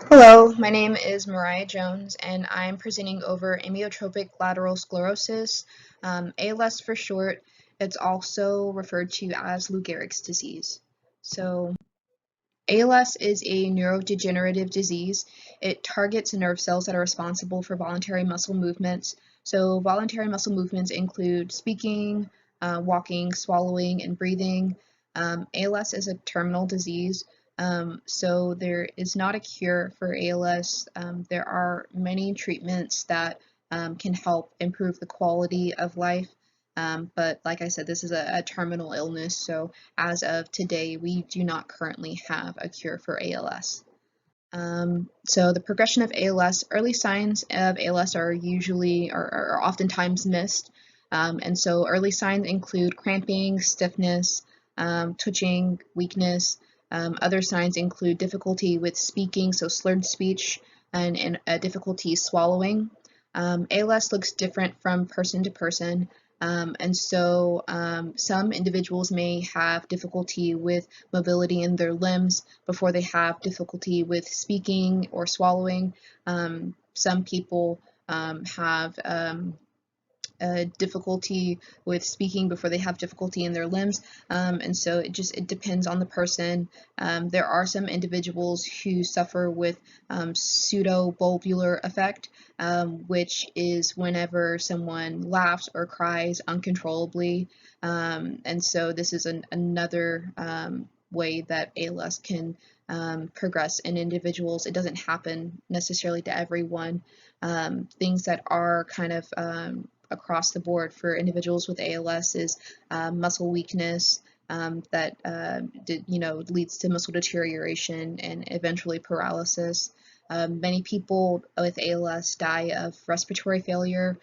Hello, my name is Mariah Jones, and I'm presenting over amyotrophic lateral sclerosis, ALS for short. It's also referred to as Lou Gehrig's disease. So, ALS is a neurodegenerative disease. It targets nerve cells that are responsible for voluntary muscle movements. So, voluntary muscle movements include speaking, walking, swallowing, and breathing. ALS is a terminal disease, so there is not a cure for ALS. There are many treatments that can help improve the quality of life. But like I said, this is a terminal illness, so as of today, we do not currently have a cure for ALS. So the progression of ALS, early signs of ALS are usually or oftentimes missed. And so early signs include cramping, stiffness, twitching, weakness. Other signs include difficulty with speaking, so slurred speech, and difficulty swallowing. ALS looks different from person to person. Some individuals may have difficulty with mobility in their limbs before they have difficulty with speaking or swallowing. Some people have difficulty with speaking before they have difficulty in their limbs, and so it depends on the person. There are some individuals who suffer with pseudobulbar affect, which is whenever someone laughs or cries uncontrollably, and so this is another way that ALS can progress in individuals. It doesn't happen necessarily to everyone. Things that are kind of across the board for individuals with ALS is muscle weakness that leads to muscle deterioration and eventually paralysis. Many people with ALS die of respiratory failure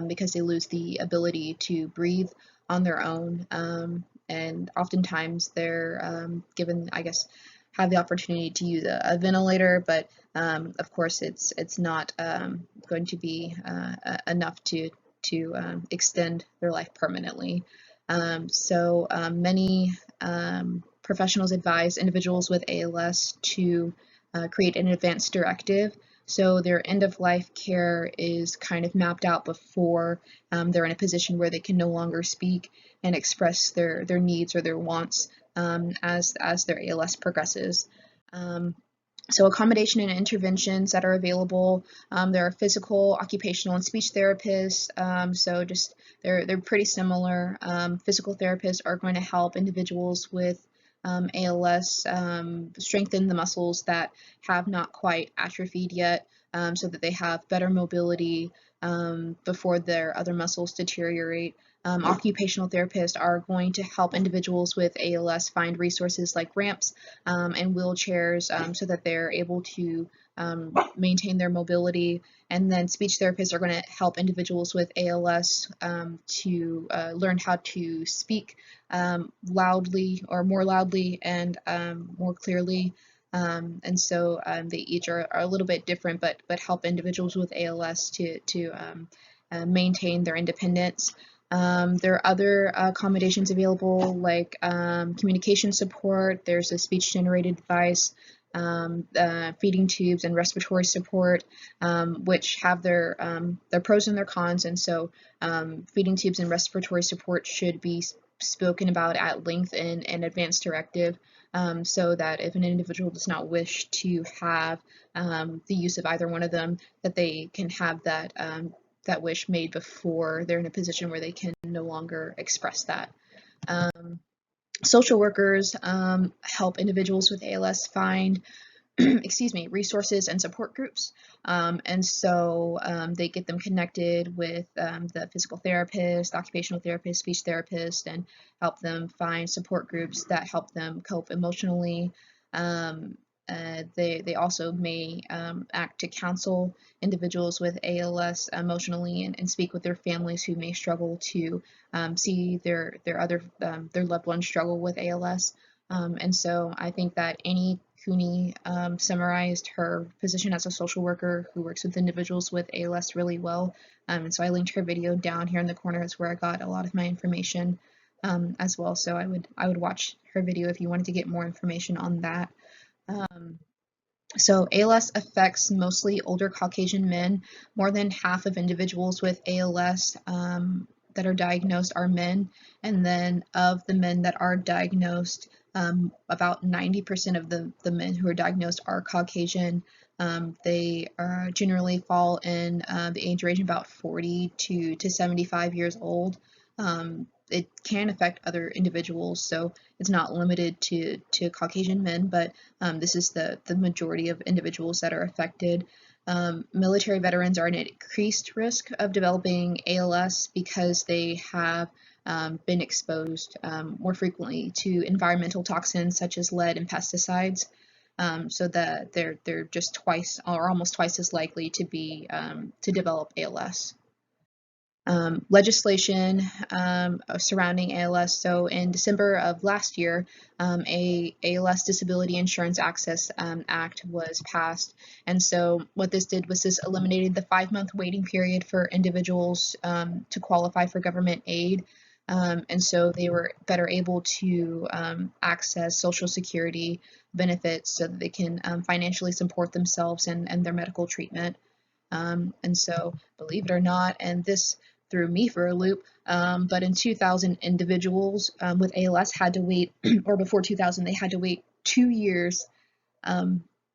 because they lose the ability to breathe on their own, and oftentimes they're given, I guess, have the opportunity to use a ventilator, but of course it's not going to be enough to extend their life permanently. Many professionals advise individuals with ALS to create an advance directive. So their end of life care is kind of mapped out before they're in a position where they can no longer speak and express their needs or their wants as their ALS progresses. Um, so accommodation and interventions that are available, there are physical, occupational, and speech therapists. They're pretty similar. Physical therapists are going to help individuals with ALS strengthen the muscles that have not quite atrophied yet, so that they have better mobility before their other muscles deteriorate. Occupational therapists are going to help individuals with ALS find resources like ramps and wheelchairs so that they're able to maintain their mobility. And then speech therapists are going to help individuals with ALS to learn how to speak loudly or more loudly and more clearly. They each are a little bit different, but help individuals with ALS to maintain their independence. There are other accommodations available like communication support. There's a speech-generated device, feeding tubes, and respiratory support, which have their pros and their cons. And so feeding tubes and respiratory support should be spoken about at length in an advance directive, so that if an individual does not wish to have the use of either one of them, that they can have that wish made before they're in a position where they can no longer express that. Um, Social workers help individuals with ALS find resources and support groups. They get them connected with the physical therapist, occupational therapist, speech therapist, and help them find support groups that help them cope emotionally. Um, they also may act to counsel individuals with ALS emotionally and speak with their families who may struggle to see their loved ones struggle with ALS. I think that Annie Cooney summarized her position as a social worker who works with individuals with ALS really well. And so I linked her video down here in the corner. That's where I got a lot of my information as well. So I would watch her video if you wanted to get more information on that. Um, So ALS affects mostly older Caucasian men. More than half of individuals with ALS that are diagnosed are men, and then of the men that are diagnosed, about 90% of the men who are diagnosed are Caucasian. They generally fall in the age range about 40 to 75 years old. It can affect other individuals, so it's not limited to Caucasian men, but this is the majority of individuals that are affected. Military veterans are at increased risk of developing ALS because they have been exposed more frequently to environmental toxins such as lead and pesticides, so that they're just twice or almost twice as likely to be to develop ALS. Legislation surrounding ALS. So in December of last year, a ALS Disability Insurance Access Act was passed. And so what this did was this eliminated the 5-month waiting period for individuals to qualify for government aid. And so they were better able to access Social Security benefits so that they can financially support themselves and their medical treatment. And so, believe it or not, and this threw me for a loop, but in 2000, individuals with ALS had to wait, or before 2000, they had to wait 2 years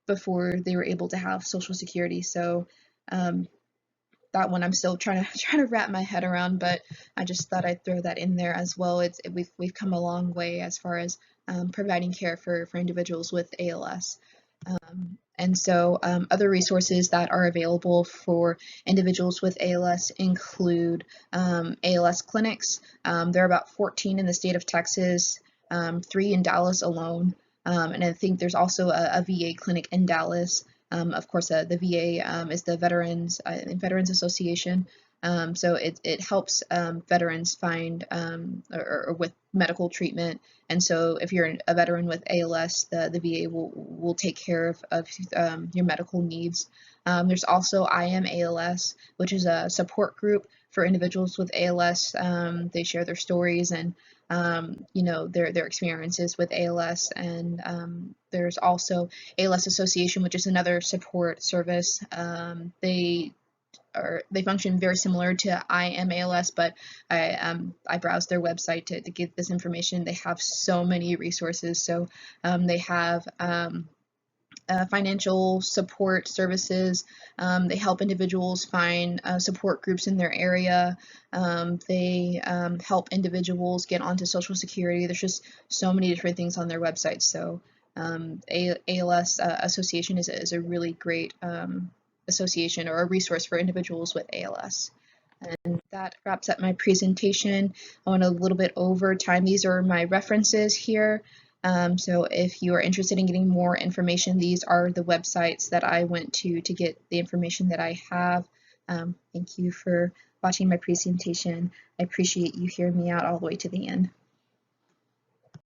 before they were able to have Social Security. So that one I'm still trying to wrap my head around, but I just thought I'd throw that in there as well. We've come a long way as far as providing care for individuals with ALS. And so other resources that are available for individuals with ALS include ALS clinics. There are about 14 in the state of Texas, 3 in Dallas alone. And I think there's also a VA clinic in Dallas. Of course, the VA is the Veterans Association. So it helps veterans find or with medical treatment. And so if you're a veteran with ALS, the VA will take care of your medical needs. There's also I Am ALS, which is a support group for individuals with ALS. They share their stories and their experiences with ALS. And there's also ALS Association, which is another support service. They function very similar to I Am ALS, but I browsed their website to get this information. They have so many resources. So they have financial support services. They help individuals find support groups in their area. They help individuals get onto Social Security. There's just so many different things on their website. So ALS Association is a really great association or a resource for individuals with ALS. And that wraps up my presentation. I went a little bit over time. These are my references here. So if you are interested in getting more information, these are the websites that I went to get the information that I have. Thank you for watching my presentation. I appreciate you hearing me out all the way to the end.